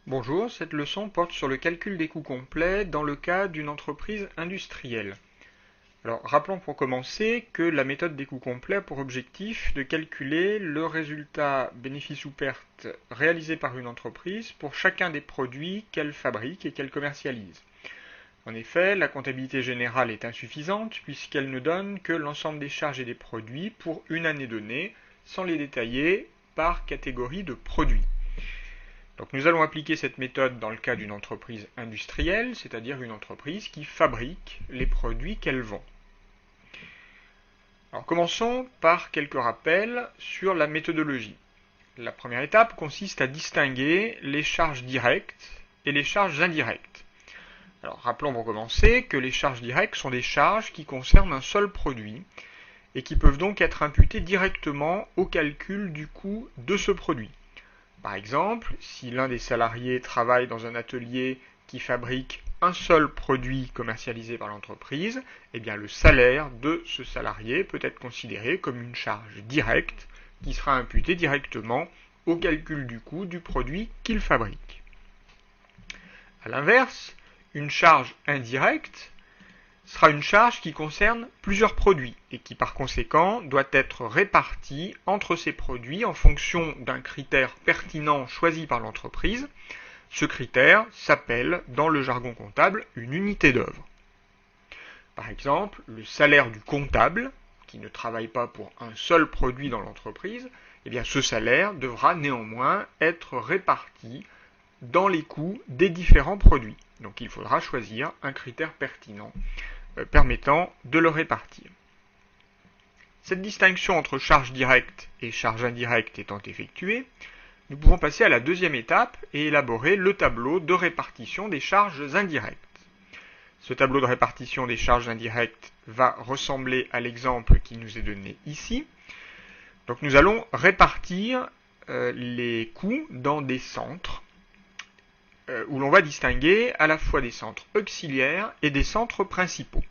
Bonjour, cette leçon porte sur le calcul des coûts complets dans le cas d'une entreprise industrielle. Alors, rappelons pour commencer que la méthode des coûts complets a pour objectif de calculer le résultat bénéfice ou perte réalisé par une entreprise pour chacun des produits qu'elle fabrique et qu'elle commercialise. En effet, la comptabilité générale est insuffisante puisqu'elle ne donne que l'ensemble des charges et des produits pour une année donnée, sans les détailler par catégorie de produits. Donc nous allons appliquer cette méthode dans le cas d'une entreprise industrielle, c'est-à-dire une entreprise qui fabrique les produits qu'elle vend. Alors commençons par quelques rappels sur la méthodologie. La première étape consiste à distinguer les charges directes et les charges indirectes. Alors rappelons pour commencer que les charges directes sont des charges qui concernent un seul produit et qui peuvent donc être imputées directement au calcul du coût de ce produit. Par exemple, si l'un des salariés travaille dans un atelier qui fabrique un seul produit commercialisé par l'entreprise, eh bien le salaire de ce salarié peut être considéré comme une charge directe qui sera imputée directement au calcul du coût du produit qu'il fabrique. A l'inverse, une charge indirecte sera une charge qui concerne plusieurs produits et qui par conséquent doit être répartie entre ces produits en fonction d'un critère pertinent choisi par l'entreprise. Ce critère s'appelle dans le jargon comptable une unité d'œuvre. Par exemple, le salaire du comptable, qui ne travaille pas pour un seul produit dans l'entreprise, eh bien ce salaire devra néanmoins être réparti dans les coûts des différents produits. Donc il faudra choisir un critère pertinent permettant de le répartir. Cette distinction entre charge directe et charge indirecte étant effectuée, nous pouvons passer à la deuxième étape et élaborer le tableau de répartition des charges indirectes. Ce tableau de répartition des charges indirectes va ressembler à l'exemple qui nous est donné ici. Donc nous allons répartir les coûts dans des centres où l'on va distinguer à la fois des centres auxiliaires et des centres principaux.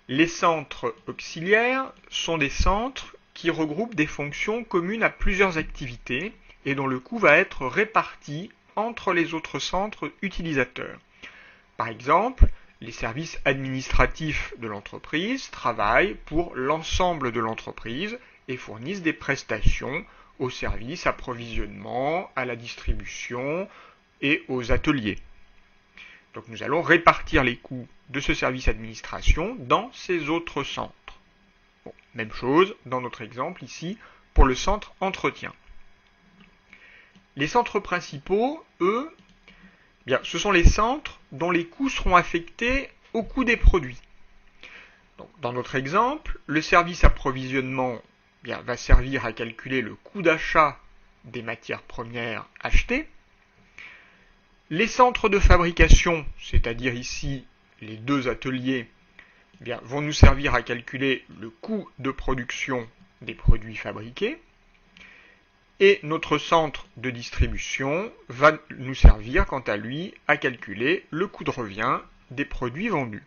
Les centres auxiliaires sont des centres qui regroupent des fonctions communes à plusieurs activités et dont le coût va être réparti entre les autres centres utilisateurs. Par exemple, les services administratifs de l'entreprise travaillent pour l'ensemble de l'entreprise et fournissent des prestations aux services approvisionnement, à la distribution et aux ateliers. Donc nous allons répartir les coûts de ce service administration dans ces autres centres. Bon, même chose dans notre exemple ici pour le centre entretien. Les centres principaux, eux, bien, ce sont les centres dont les coûts seront affectés au coût des produits. Donc, dans notre exemple, le service approvisionnement va servir à calculer le coût d'achat des matières premières achetées. Les centres de fabrication, c'est-à-dire ici les deux ateliers, vont nous servir à calculer le coût de production des produits fabriqués. Et notre centre de distribution va nous servir, quant à lui, à calculer le coût de revient des produits vendus.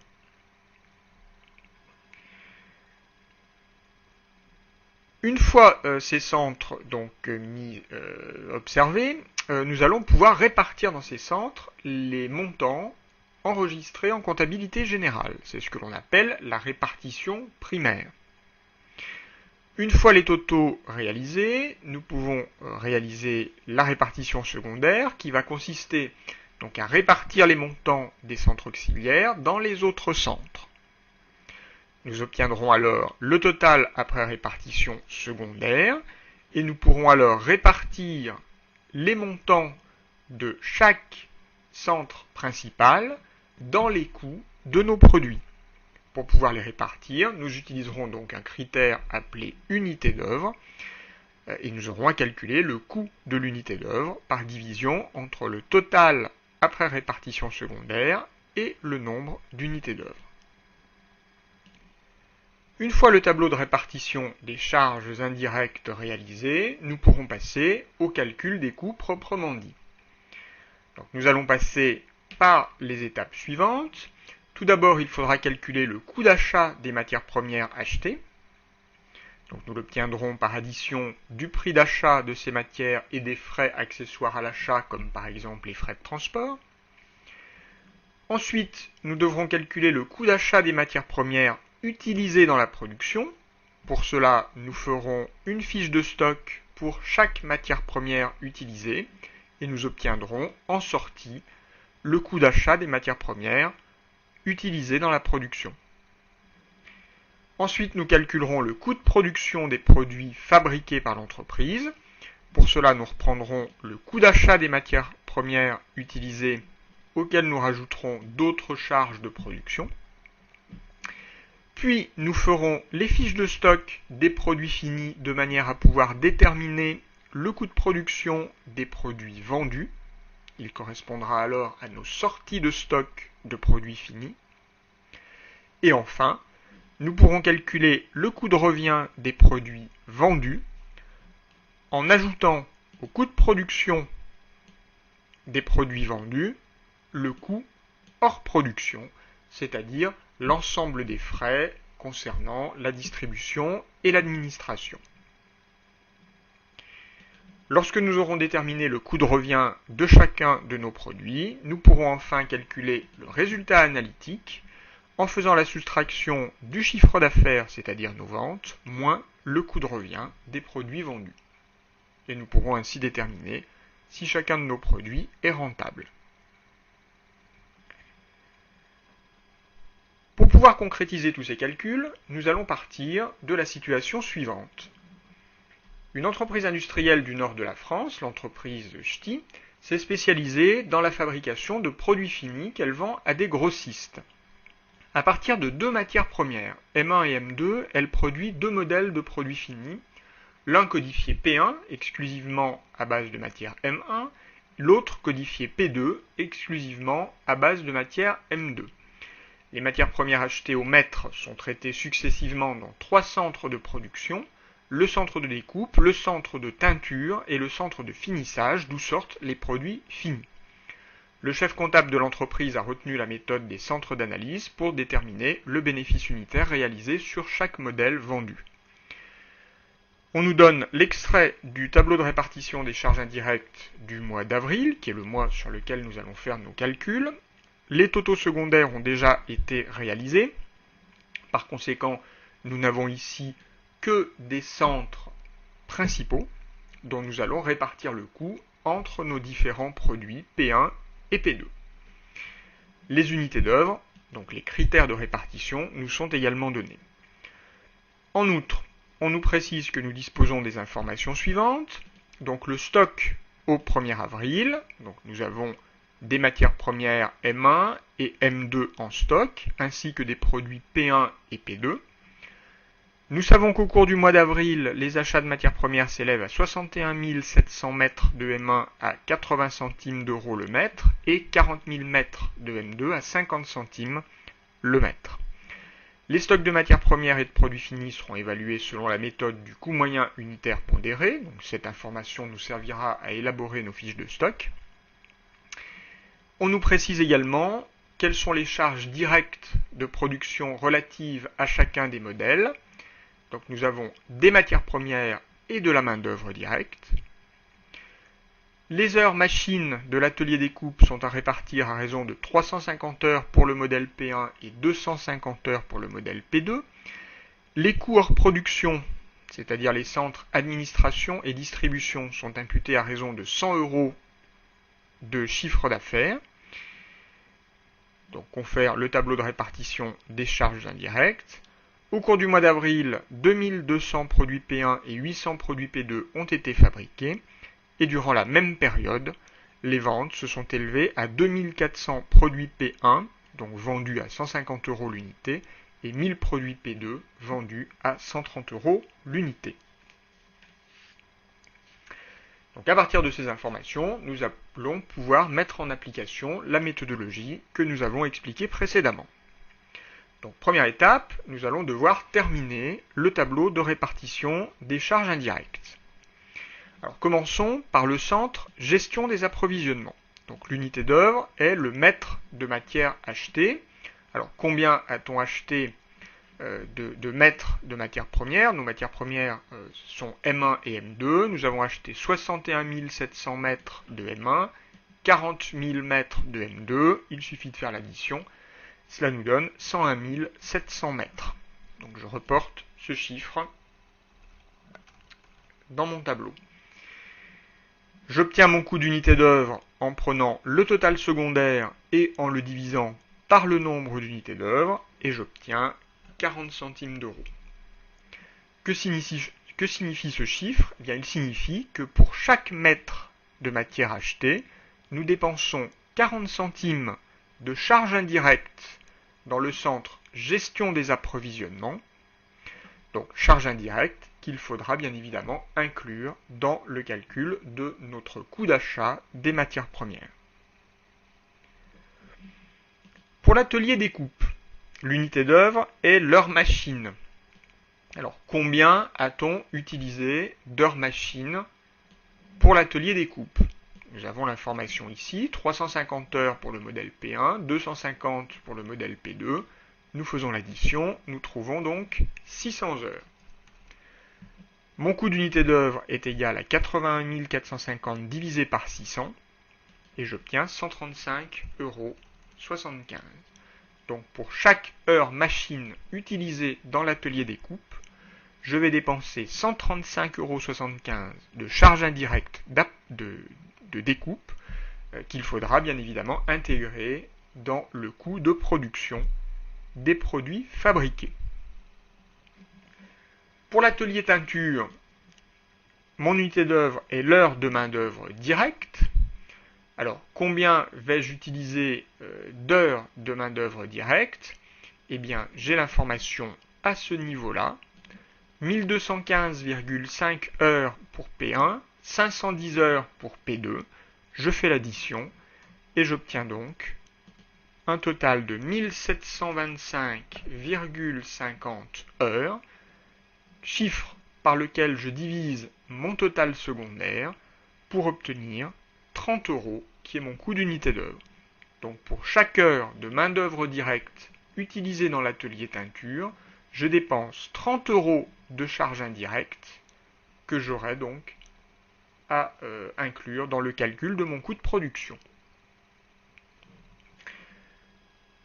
Une fois ces centres donc observés, nous allons pouvoir répartir dans ces centres les montants enregistrés en comptabilité générale. C'est ce que l'on appelle la répartition primaire. Une fois les totaux réalisés, nous pouvons réaliser la répartition secondaire qui va consister donc à répartir les montants des centres auxiliaires dans les autres centres. Nous obtiendrons alors le total après répartition secondaire et nous pourrons alors répartir les montants de chaque centre principal dans les coûts de nos produits. Pour pouvoir les répartir, nous utiliserons donc un critère appelé unité d'œuvre et nous aurons à calculer le coût de l'unité d'œuvre par division entre le total après répartition secondaire et le nombre d'unités d'œuvre. Une fois le tableau de répartition des charges indirectes réalisé, nous pourrons passer au calcul des coûts proprement dit. Donc nous allons passer par les étapes suivantes. Tout d'abord, il faudra calculer le coût d'achat des matières premières achetées. Donc nous l'obtiendrons par addition du prix d'achat de ces matières et des frais accessoires à l'achat, comme par exemple les frais de transport. Ensuite, nous devrons calculer le coût d'achat des matières premières utilisées dans la production. Pour cela, nous ferons une fiche de stock pour chaque matière première utilisée et nous obtiendrons en sortie le coût d'achat des matières premières utilisées dans la production. Ensuite, nous calculerons le coût de production des produits fabriqués par l'entreprise. Pour cela, nous reprendrons le coût d'achat des matières premières utilisées auxquelles nous rajouterons d'autres charges de production. Puis, nous ferons les fiches de stock des produits finis de manière à pouvoir déterminer le coût de production des produits vendus. Il correspondra alors à nos sorties de stock de produits finis. Et enfin, nous pourrons calculer le coût de revient des produits vendus en ajoutant au coût de production des produits vendus le coût hors production, c'est-à-dire l'ensemble des frais concernant la distribution et l'administration. Lorsque nous aurons déterminé le coût de revient de chacun de nos produits, nous pourrons enfin calculer le résultat analytique en faisant la soustraction du chiffre d'affaires, c'est-à-dire nos ventes, moins le coût de revient des produits vendus. Et nous pourrons ainsi déterminer si chacun de nos produits est rentable. Pour pouvoir concrétiser tous ces calculs, nous allons partir de la situation suivante. Une entreprise industrielle du nord de la France, l'entreprise Ch'ti, s'est spécialisée dans la fabrication de produits finis qu'elle vend à des grossistes. À partir de deux matières premières, M1 et M2, elle produit deux modèles de produits finis, l'un codifié P1, exclusivement à base de matière M1, l'autre codifié P2, exclusivement à base de matière M2. Les matières premières achetées au mètre sont traitées successivement dans trois centres de production, le centre de découpe, le centre de teinture et le centre de finissage, d'où sortent les produits finis. Le chef comptable de l'entreprise a retenu la méthode des centres d'analyse pour déterminer le bénéfice unitaire réalisé sur chaque modèle vendu. On nous donne l'extrait du tableau de répartition des charges indirectes du mois d'avril, qui est le mois sur lequel nous allons faire nos calculs. Les totaux secondaires ont déjà été réalisés. Par conséquent, nous n'avons ici que des centres principaux dont nous allons répartir le coût entre nos différents produits P1 et P2. Les unités d'œuvre, donc les critères de répartition, nous sont également donnés. En outre, on nous précise que nous disposons des informations suivantes. Donc le stock au 1er avril, donc nous avons des matières premières M1 et M2 en stock, ainsi que des produits P1 et P2. Nous savons qu'au cours du mois d'avril, les achats de matières premières s'élèvent à 61 700 mètres de M1 à 80 centimes d'euros le mètre et 40 000 mètres de M2 à 50 centimes le mètre. Les stocks de matières premières et de produits finis seront évalués selon la méthode du coût moyen unitaire pondéré. Donc cette information nous servira à élaborer nos fiches de stock. On nous précise également quelles sont les charges directes de production relatives à chacun des modèles. Donc nous avons des matières premières et de la main-d'œuvre directe. Les heures machines de l'atelier découpe sont à répartir à raison de 350 heures pour le modèle P1 et 250 heures pour le modèle P2. Les coûts hors production, c'est-à-dire les centres administration et distribution, sont imputés à raison de 100 euros de chiffre d'affaires. Donc on fait le tableau de répartition des charges indirectes. Au cours du mois d'avril, 2200 produits P1 et 800 produits P2 ont été fabriqués, et durant la même période, les ventes se sont élevées à 2400 produits P1, donc vendus à 150 euros l'unité, et 1000 produits P2 vendus à 130 euros l'unité. Donc à partir de ces informations, nous allons pouvoir mettre en application la méthodologie que nous avons expliquée précédemment. Donc première étape, nous allons devoir terminer le tableau de répartition des charges indirectes. Alors commençons par le centre gestion des approvisionnements. Donc l'unité d'œuvre est le mètre de matière achetée. Alors combien a-t-on acheté de mètres de matières premières. Nos matières premières sont M1 et M2. Nous avons acheté 61 700 mètres de M1, 40 000 mètres de M2. Il suffit de faire l'addition. Cela nous donne 101 700 mètres. Donc je reporte ce chiffre dans mon tableau. J'obtiens mon coût d'unité d'œuvre en prenant le total secondaire et en le divisant par le nombre d'unités d'œuvre, et j'obtiens 40 centimes d'euros. Que signifie ce chiffre? Eh bien, il signifie que pour chaque mètre de matière achetée, nous dépensons 40 centimes de charges indirectes dans le centre gestion des approvisionnements, donc charges indirectes qu'il faudra bien évidemment inclure dans le calcul de notre coût d'achat des matières premières. Pour l'atelier découpe, l'unité d'œuvre est l'heure machine. Alors, combien a-t-on utilisé d'heures machine pour l'atelier découpe? Nous avons l'information ici, 350 heures pour le modèle P1, 250 pour le modèle P2. Nous faisons l'addition, nous trouvons donc 600 heures. Mon coût d'unité d'œuvre est égal à 81 450 divisé par 600 et j'obtiens 135,75 €. Donc pour chaque heure machine utilisée dans l'atelier découpe, je vais dépenser 135,75 € de charges indirectes de découpe qu'il faudra bien évidemment intégrer dans le coût de production des produits fabriqués. Pour l'atelier teinture, mon unité d'œuvre est l'heure de main-d'œuvre directe. Alors, combien vais-je utiliser d'heures de main-d'œuvre directe? Eh bien, j'ai l'information à ce niveau-là. 1215,5 heures pour P1, 510 heures pour P2. Je fais l'addition et j'obtiens donc un total de 1725,50 heures, chiffre par lequel je divise mon total secondaire pour obtenir 30 € qui est mon coût d'unité d'œuvre. Donc pour chaque heure de main-d'œuvre directe utilisée dans l'atelier teinture, je dépense 30 € de charges indirectes que j'aurai donc à inclure dans le calcul de mon coût de production.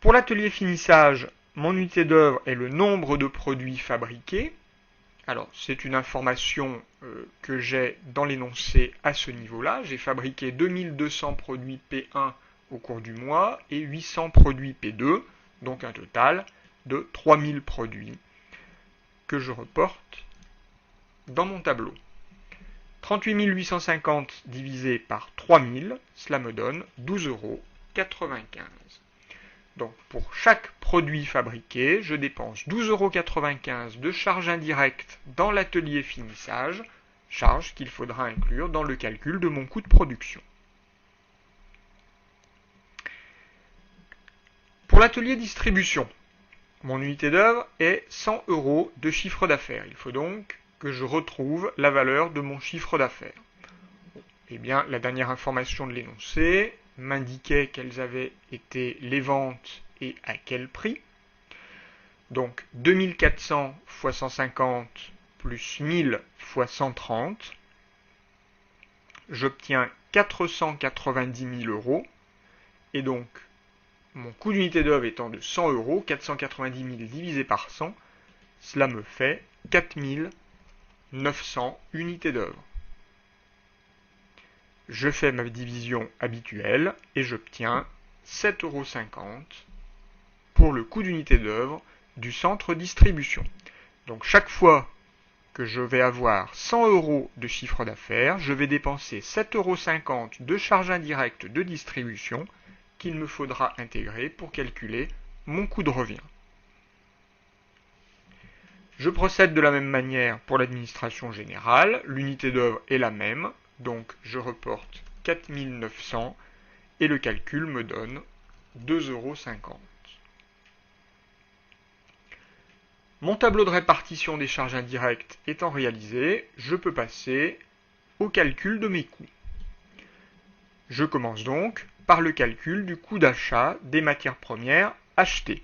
Pour l'atelier finissage, mon unité d'œuvre est le nombre de produits fabriqués. Alors, c'est une information que j'ai dans l'énoncé à ce niveau-là. J'ai fabriqué 2200 produits P1 au cours du mois et 800 produits P2, donc un total de 3000 produits que je reporte dans mon tableau. 38 850 divisé par 3000, cela me donne 12,95 €. Donc pour chaque produit fabriqué, je dépense 12,95 € de charges indirectes dans l'atelier finissage, charges qu'il faudra inclure dans le calcul de mon coût de production. Pour l'atelier distribution, mon unité d'œuvre est 100 € de chiffre d'affaires. Il faut donc que je retrouve la valeur de mon chiffre d'affaires. Eh bien, la dernière information de l'énoncé m'indiquait quelles avaient été les ventes et à quel prix. Donc 2400 fois 150 plus 1000 fois 130, j'obtiens 490 000 €. Et donc, mon coût d'unité d'œuvre étant de 100 €, 490 000 divisé par 100, cela me fait 4900 unités d'œuvre. Je fais ma division habituelle et j'obtiens 7,50 € pour le coût d'unité d'œuvre du centre distribution. Donc chaque fois que je vais avoir 100 € de chiffre d'affaires, je vais dépenser 7,50 € de charges indirectes de distribution qu'il me faudra intégrer pour calculer mon coût de revient. Je procède de la même manière pour l'administration générale. L'unité d'œuvre est la même, donc je reporte 4900 et le calcul me donne 2,50 €. Mon tableau de répartition des charges indirectes étant réalisé, je peux passer au calcul de mes coûts. Je commence donc par le calcul du coût d'achat des matières premières achetées.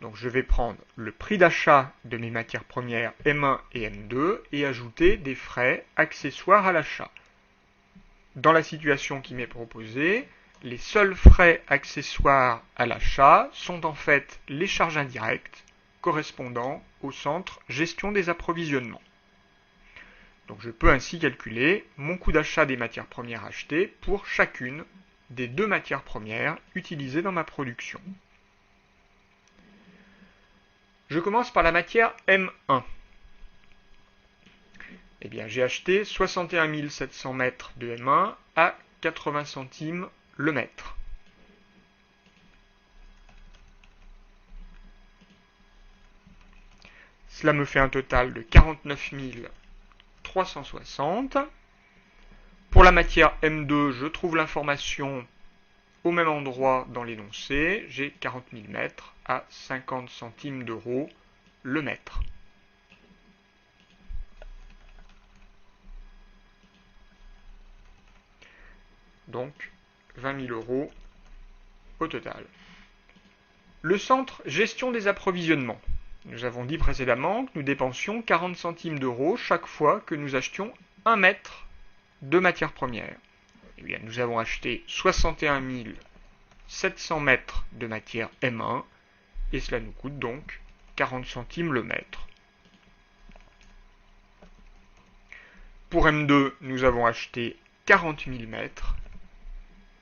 Donc je vais prendre le prix d'achat de mes matières premières M1 et M2 et ajouter des frais accessoires à l'achat. Dans la situation qui m'est proposée, les seuls frais accessoires à l'achat sont en fait les charges indirectes correspondant au centre gestion des approvisionnements. Donc je peux ainsi calculer mon coût d'achat des matières premières achetées pour chacune des deux matières premières utilisées dans ma production. Je commence par la matière M1. Eh bien, j'ai acheté 61 700 mètres de M1 à 80 centimes le mètre. Cela me fait un total de 49 360. Pour la matière M2, je trouve l'information au même endroit dans l'énoncé. J'ai 40 000 mètres à 50 centimes d'euros le mètre. Donc 20 000 euros au total. Le centre gestion des approvisionnements. Nous avons dit précédemment que nous dépensions 40 centimes d'euros chaque fois que nous achetions 1 mètre de matières premières. Eh bien, nous avons acheté 61 700 mètres de matière M1 et cela nous coûte donc 40 centimes le mètre. Pour M2, nous avons acheté 40 000 mètres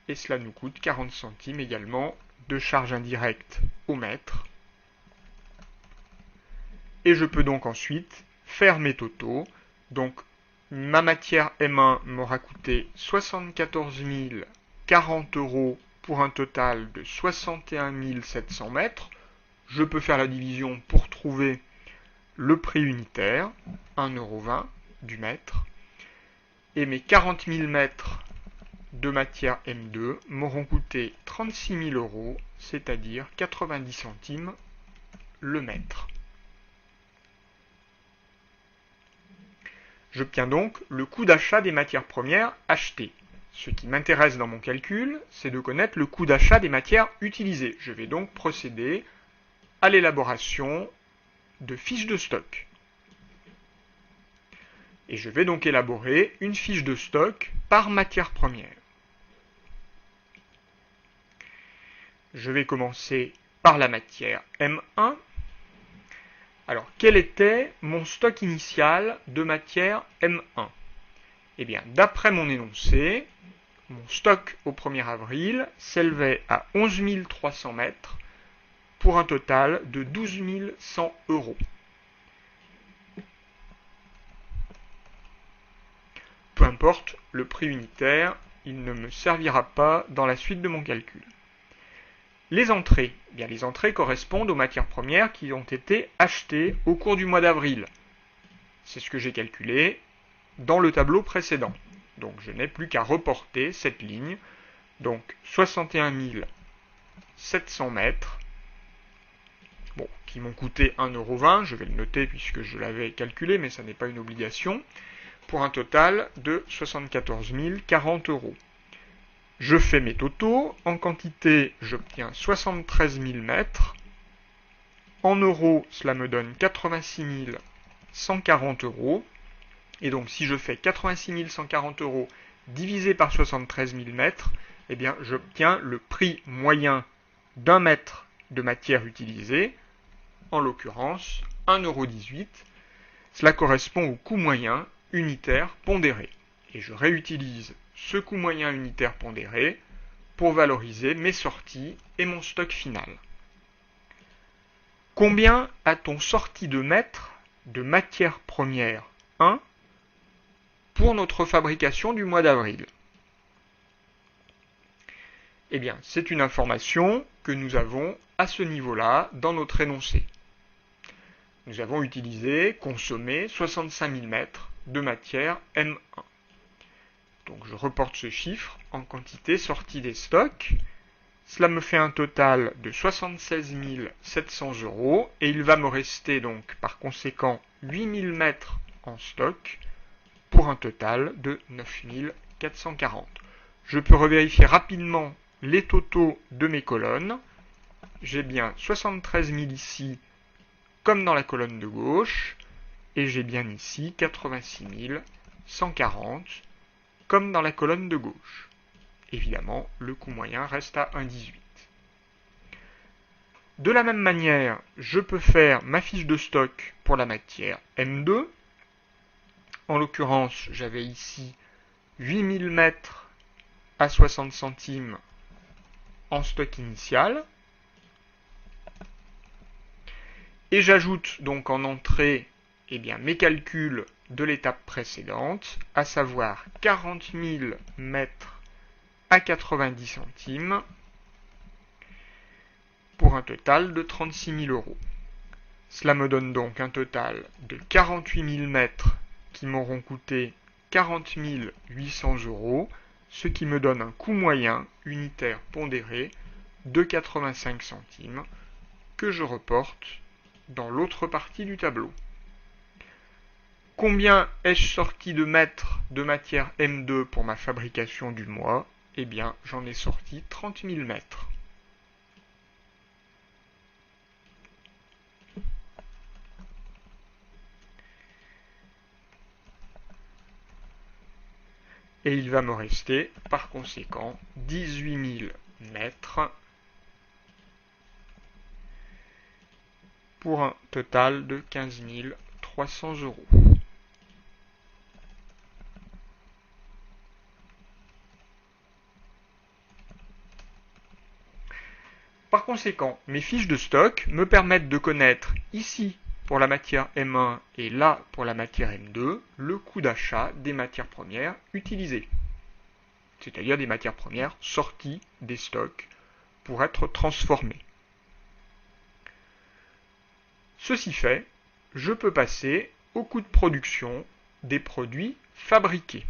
et cela nous coûte 40 centimes également de charge indirecte au mètre. Et je peux donc ensuite faire mes totaux. Donc ma matière M1 m'aura coûté 74 040 euros pour un total de 61 700 mètres. Je peux faire la division pour trouver le prix unitaire, 1,20 € du mètre. Et mes 40 000 mètres de matière M2 m'auront coûté 36 000 euros, c'est-à-dire 90 centimes le mètre. J'obtiens donc le coût d'achat des matières premières achetées. Ce qui m'intéresse dans mon calcul, c'est de connaître le coût d'achat des matières utilisées. Je vais donc procéder à l'élaboration de fiches de stock. Et je vais donc élaborer une fiche de stock par matière première. Je vais commencer par la matière M1. Alors, quel était mon stock initial de matière M1? Eh bien, d'après mon énoncé, mon stock au 1er avril s'élevait à 11 300 mètres pour un total de 12 100 euros. Peu importe le prix unitaire, il ne me servira pas dans la suite de mon calcul. Les entrées, eh bien, les entrées correspondent aux matières premières qui ont été achetées au cours du mois d'avril. C'est ce que j'ai calculé dans le tableau précédent. Donc je n'ai plus qu'à reporter cette ligne. Donc 61 700 mètres, bon, qui m'ont coûté 1,20 €, je vais le noter puisque je l'avais calculé, mais ça n'est pas une obligation, pour un total de 74 040 euros. Je fais mes totaux. En quantité, j'obtiens 73 000 mètres. En euros, cela me donne 86 140 euros. Et donc, si je fais 86 140 euros divisé par 73 000 mètres, eh bien, j'obtiens le prix moyen d'un mètre de matière utilisée, en l'occurrence 1,18 €. Cela correspond au coût moyen unitaire pondéré. Et je réutilise ce coût moyen unitaire pondéré pour valoriser mes sorties et mon stock final. Combien a-t-on sorti de mètres de matière première 1 pour notre fabrication du mois d'avril? Eh bien, c'est une information que nous avons à ce niveau-là dans notre énoncé. Nous avons utilisé, consommé 65 000 mètres de matière M1. Donc je reporte ce chiffre en quantité sortie des stocks. Cela me fait un total de 76 700 euros et il va me rester donc par conséquent 8 000 mètres en stock pour un total de 9 440. Je peux revérifier rapidement les totaux de mes colonnes. j'ai bien 73 000 ici, comme dans la colonne de gauche, et j'ai bien ici 86 140, comme dans la colonne de gauche. Évidemment, le coût moyen reste à 1,18. De la même manière, je peux faire ma fiche de stock pour la matière M2. En l'occurrence, j'avais ici 8000 mètres à 60 centimes en stock initial. Et j'ajoute donc en entrée mes calculs de l'étape précédente, à savoir 40 000 mètres à 90 centimes pour un total de 36 000 euros. Cela me donne donc un total de 48 000 mètres qui m'auront coûté 40 800 euros, ce qui me donne un coût moyen unitaire pondéré de 85 centimes que je reporte dans l'autre partie du tableau. Combien ai-je sorti de mètres de matière M2 pour ma fabrication du mois? Eh bien, j'en ai sorti 30 000 mètres. Et il va me rester, par conséquent, 18 000 mètres pour un total de 15 300 euros. Par conséquent, mes fiches de stock me permettent de connaître ici pour la matière M1 et là pour la matière M2 le coût d'achat des matières premières utilisées, c'est-à-dire des matières premières sorties des stocks pour être transformées. Ceci fait, je peux passer au coût de production des produits fabriqués.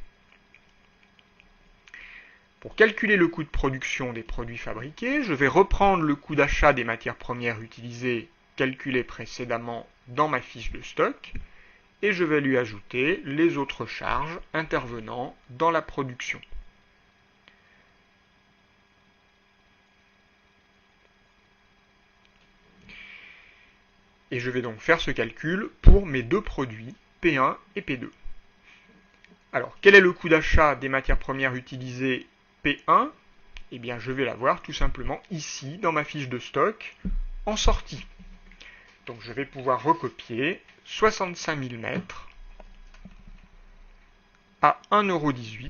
Pour calculer le coût de production des produits fabriqués, je vais reprendre le coût d'achat des matières premières utilisées calculé précédemment dans ma fiche de stock et je vais lui ajouter les autres charges intervenant dans la production. Et je vais donc faire ce calcul pour mes deux produits, P1 et P2. Alors, quel est le coût d'achat des matières premières utilisées P1? Eh bien, je vais l'avoir tout simplement ici, dans ma fiche de stock, en sortie. Donc, je vais pouvoir recopier 65 000 mètres à 1,18 €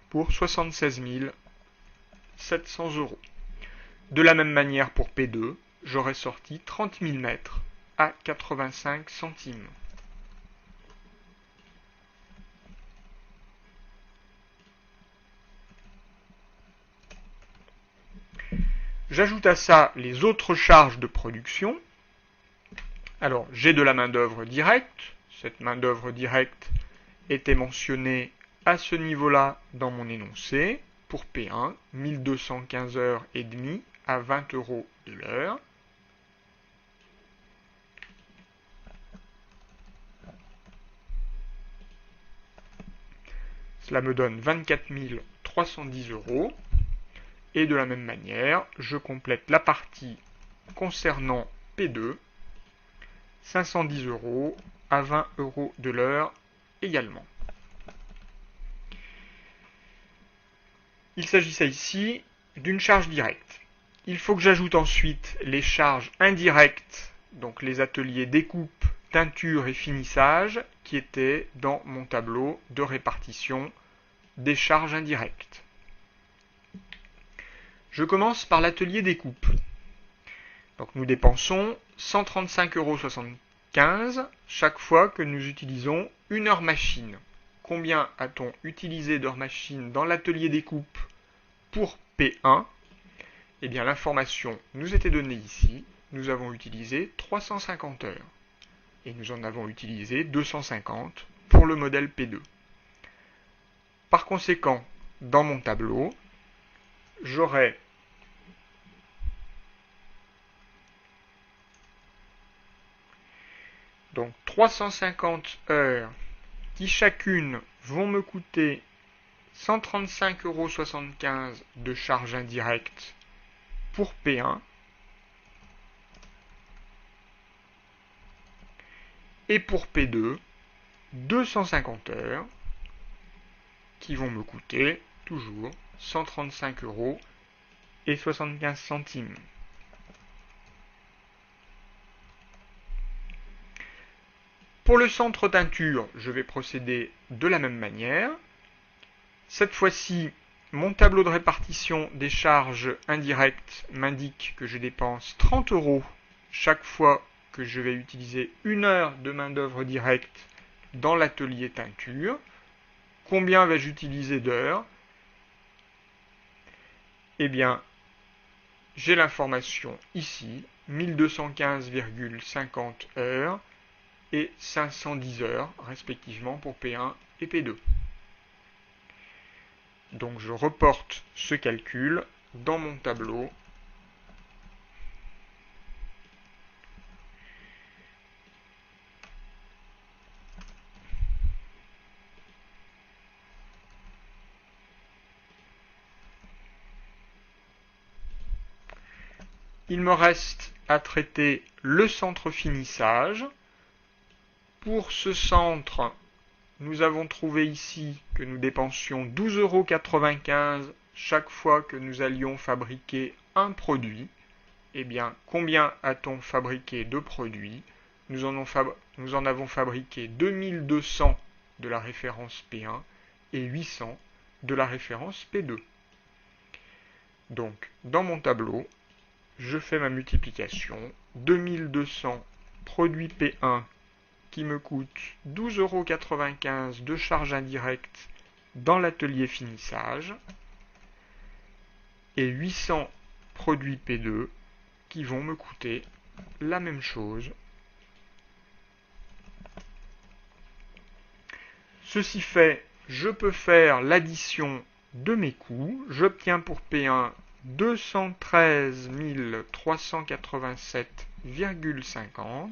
pour 76 700 euros. De la même manière pour P2, j'aurais sorti 30 000 mètres à 85 centimes. J'ajoute à ça les autres charges de production. Alors, j'ai de la main-d'œuvre directe. Cette main-d'œuvre directe était mentionnée à ce niveau-là dans mon énoncé. Pour P1, 1215 heures et demie à 20 € de l'heure. Cela me donne 24 310 euros. Et de la même manière, je complète la partie concernant P2, 510 € à 20 € de l'heure également. Il s'agissait ici d'une charge directe. Il faut que j'ajoute ensuite les charges indirectes, donc les ateliers découpe, teinture et finissage, qui étaient dans mon tableau de répartition des charges indirectes. Je commence par l'atelier découpe. Donc nous dépensons 135,75 € chaque fois que nous utilisons une heure machine. Combien a-t-on utilisé d'heures machine dans l'atelier découpe pour P1? Eh bien l'information nous était donnée ici. Nous avons utilisé 350 heures. Et nous en avons utilisé 250 pour le modèle P2. Par conséquent, dans mon tableau, j'aurai donc 350 heures qui chacune vont me coûter 135,75 € de charges indirectes pour P1 et pour P2, 250 heures qui vont me coûter toujours 135 € et 75 centimes. Pour le centre teinture, je vais procéder de la même manière. Cette fois-ci, mon tableau de répartition des charges indirectes m'indique que je dépense 30 € chaque fois que je vais utiliser 1 heure de main-d'œuvre directe dans l'atelier teinture. Combien vais-je utiliser d'heures? Eh bien, j'ai l'information ici, 1215,50 heures et 510 heures, respectivement, pour P1 et P2. Donc je reporte ce calcul dans mon tableau. Il me reste à traiter le centre finissage. Pour ce centre, nous avons trouvé ici que nous dépensions 12,95 € chaque fois que nous allions fabriquer un produit. Eh bien, combien a-t-on fabriqué de produits? Nous en avons fabriqué 2200 de la référence P1 et 800 de la référence P2. Donc, dans mon tableau, je fais ma multiplication. 2200 produits P1 qui me coûte 12,95 € de charge indirecte dans l'atelier finissage et 800 produits P2 qui vont me coûter la même chose. Ceci fait, je peux faire l'addition de mes coûts. J'obtiens pour P1 213 387,50.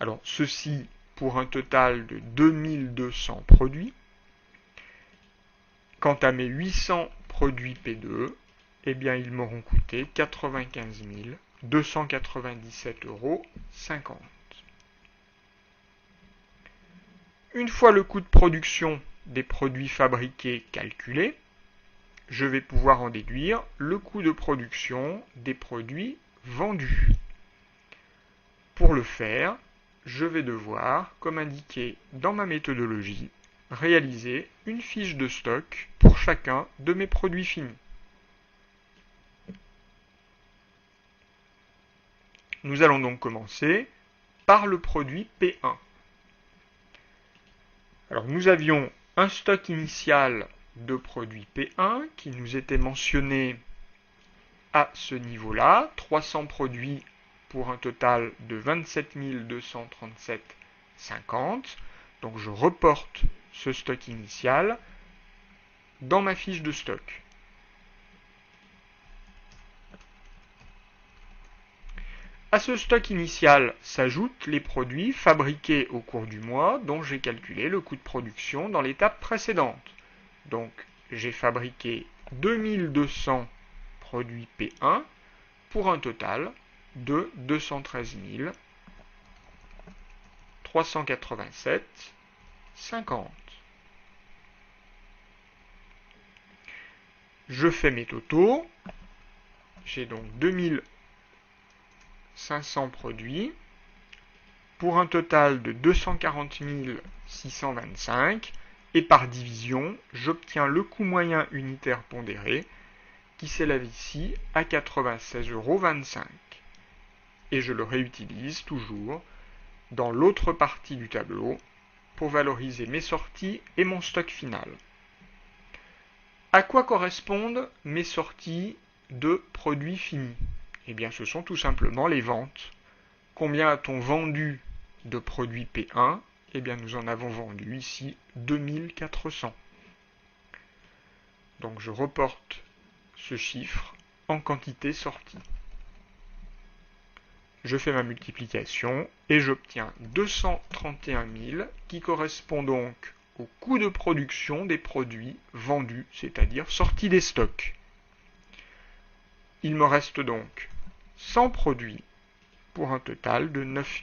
Alors, ceci pour un total de 2200 produits. Quant à mes 800 produits P2, eh bien, ils m'auront coûté 95 297,50 €. Une fois le coût de production des produits fabriqués calculé, je vais pouvoir en déduire le coût de production des produits vendus. Pour le faire, je vais devoir, comme indiqué dans ma méthodologie, réaliser une fiche de stock pour chacun de mes produits finis. Nous allons donc commencer par le produit P1. Alors nous avions un stock initial de produits P1 qui nous était mentionné à ce niveau-là, 300 produits pour un total de 27 237,50. Donc je reporte ce stock initial dans ma fiche de stock. À ce stock initial s'ajoutent les produits fabriqués au cours du mois dont j'ai calculé le coût de production dans l'étape précédente. Donc j'ai fabriqué 2200 produits P1 pour un total de 213 387,50. Je fais mes totaux. J'ai donc 2500 produits pour un total de 240 625 et par division, j'obtiens le coût moyen unitaire pondéré qui s'élève ici à 96,25 €. Et je le réutilise toujours dans l'autre partie du tableau pour valoriser mes sorties et mon stock final. À quoi correspondent mes sorties de produits finis? Eh bien, ce sont tout simplement les ventes. Combien a-t-on vendu de produits P1? Eh bien, nous en avons vendu ici 2400. Donc, je reporte ce chiffre en quantité sortie. Je fais ma multiplication et j'obtiens 231 000 qui correspond donc au coût de production des produits vendus, c'est-à-dire sortis des stocks. Il me reste donc 100 produits pour un total de 9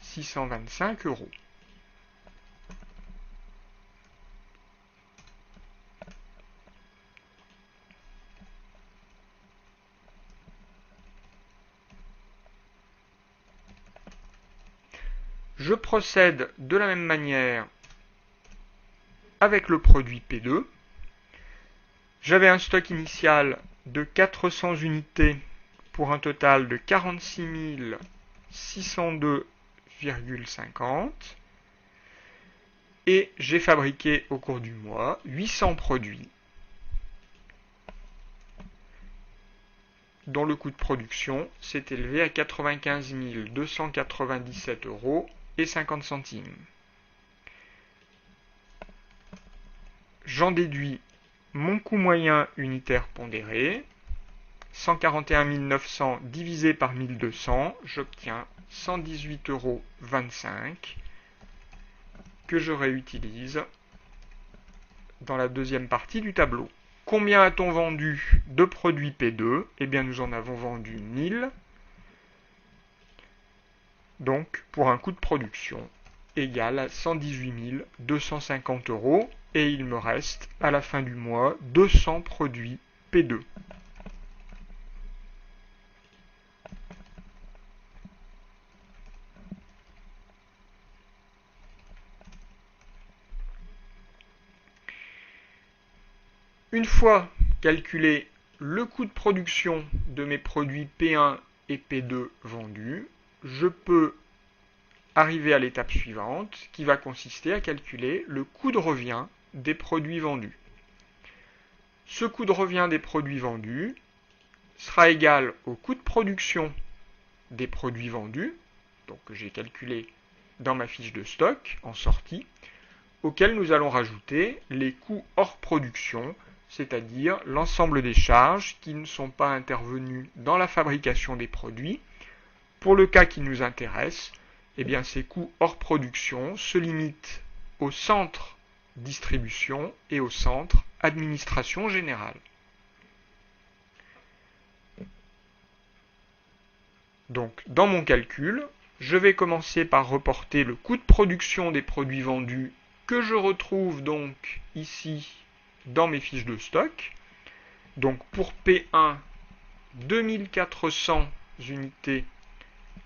625 euros. Je procède de la même manière avec le produit P2. J'avais un stock initial de 400 unités pour un total de 46 602,50 et j'ai fabriqué au cours du mois 800 produits dont le coût de production s'est élevé à 95 297 euros et 50 centimes. J'en déduis mon coût moyen unitaire pondéré, 141 900 divisé par 1200, j'obtiens 118,25 euros que je réutilise dans la deuxième partie du tableau. Combien a-t-on vendu de produits P2? Eh bien, nous en avons vendu 1000, donc pour un coût de production égal à 118 250 euros, et il me reste à la fin du mois 200 produits P2. Une fois calculé le coût de production de mes produits P1 et P2 vendus, je peux arriver à l'étape suivante qui va consister à calculer le coût de revient des produits vendus. Ce coût de revient des produits vendus sera égal au coût de production des produits vendus, donc que j'ai calculé dans ma fiche de stock en sortie, auquel nous allons rajouter les coûts hors production, c'est-à-dire l'ensemble des charges qui ne sont pas intervenues dans la fabrication des produits. Pour le cas qui nous intéresse, eh bien, ces coûts hors production se limitent au centre distribution et au centre administration générale. Donc, dans mon calcul, je vais commencer par reporter le coût de production des produits vendus que je retrouve donc ici dans mes fiches de stock. Donc pour P1, 2400 unités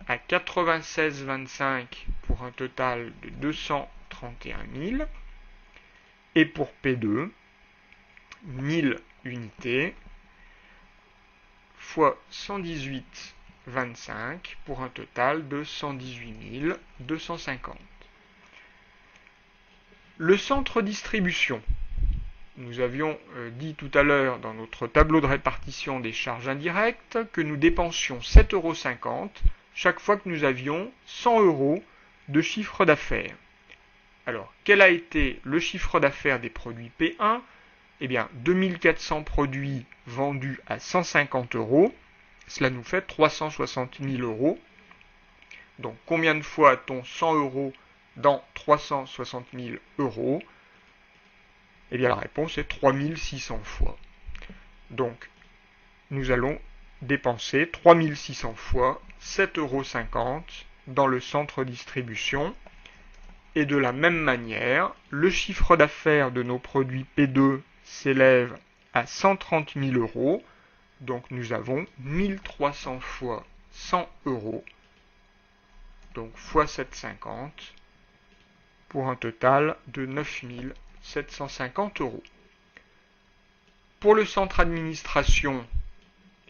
à 96,25 pour un total de 231 000. Et pour P2, 1000 unités fois 118,25 pour un total de 118 250. Le centre distribution. Nous avions dit tout à l'heure dans notre tableau de répartition des charges indirectes que nous dépensions 7,50 € chaque fois que nous avions 100 € de chiffre d'affaires. Alors, quel a été le chiffre d'affaires des produits P1? Eh bien, 2400 produits vendus à 150 €. Cela nous fait 360 000 €. Donc, combien de fois a-t-on 100 € dans 360 000 €? Eh bien, la réponse est 3600 fois. Donc, nous allons dépenser 3600 fois 7,50 € dans le centre distribution. Et de la même manière, le chiffre d'affaires de nos produits P2 s'élève à 130 000 €. Donc, nous avons 1300 fois 100 €. Donc, fois 7,50 pour un total de 9 750 €. Pour le centre administration,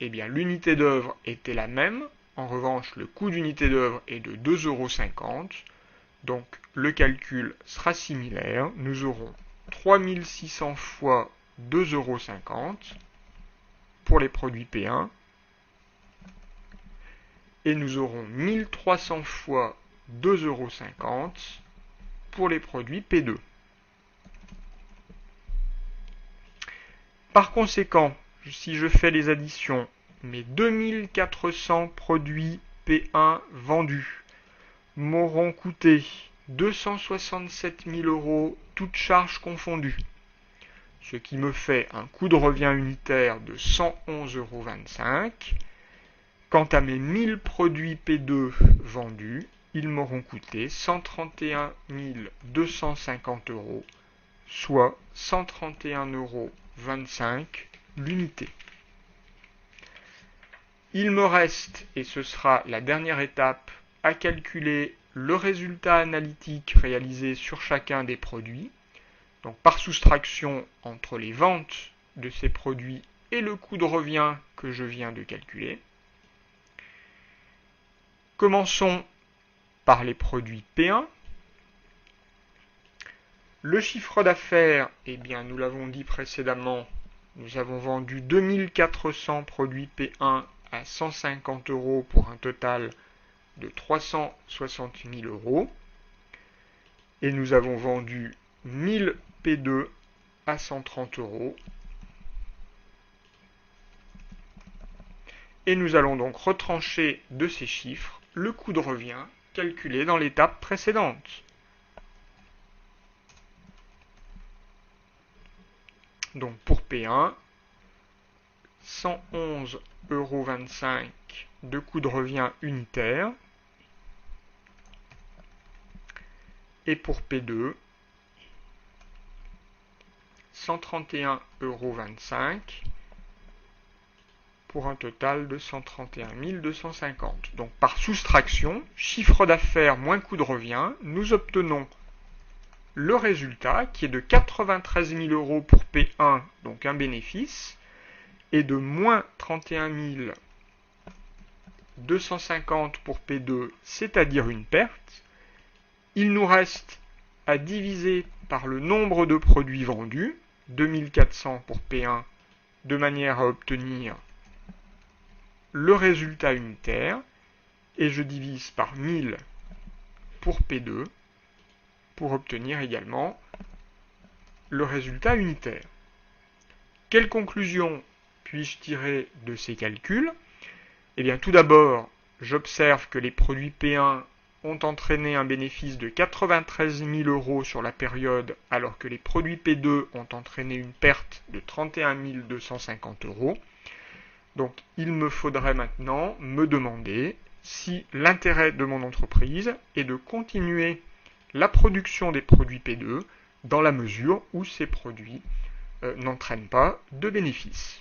eh bien, l'unité d'œuvre était la même. En revanche, le coût d'unité d'œuvre est de 2,50 €. Donc, le calcul sera similaire. Nous aurons 3600 fois 2,50 € pour les produits P1. Et nous aurons 1300 fois 2,50 € pour les produits P2. Par conséquent, si je fais les additions, mes 2400 produits P1 vendus m'auront coûté 267 000 € toutes charges confondues, ce qui me fait un coût de revient unitaire de 111,25 €. Quant à mes 1000 produits P2 vendus, ils m'auront coûté 131 250 €, soit 131,25 € l'unité. Il me reste, et ce sera la dernière étape, à calculer le résultat analytique réalisé sur chacun des produits, donc par soustraction entre les ventes de ces produits et le coût de revient que je viens de calculer. Commençons par les produits P1. Le chiffre d'affaires, eh bien, nous l'avons dit précédemment, nous avons vendu 2400 produits P1 à 150 € pour un total de 360 000 €. Et nous avons vendu 1000 P2 à 130 €. Et nous allons donc retrancher de ces chiffres le coût de revient calculé dans l'étape précédente. Donc pour P1, 111,25 € de coût de revient unitaire. Et pour P2, 131,25 € pour un total de 131 250. Donc par soustraction, chiffre d'affaires moins coût de revient, nous obtenons le résultat qui est de 93 000 € pour P1, donc un bénéfice, et de moins 31 250 pour P2, c'est-à-dire une perte. Il nous reste à diviser par le nombre de produits vendus, 2400 pour P1, de manière à obtenir le résultat unitaire, et je divise par 1000 pour P2 pour obtenir également le résultat unitaire. Quelle conclusion puis-je tirer de ces calculs? Eh bien, tout d'abord, j'observe que les produits P1 ont entraîné un bénéfice de 93 000 € sur la période, alors que les produits P2 ont entraîné une perte de 31 250 €. Donc, il me faudrait maintenant me demander si l'intérêt de mon entreprise est de continuer la production des produits P2 dans la mesure où ces produits n'entraînent pas de bénéfices.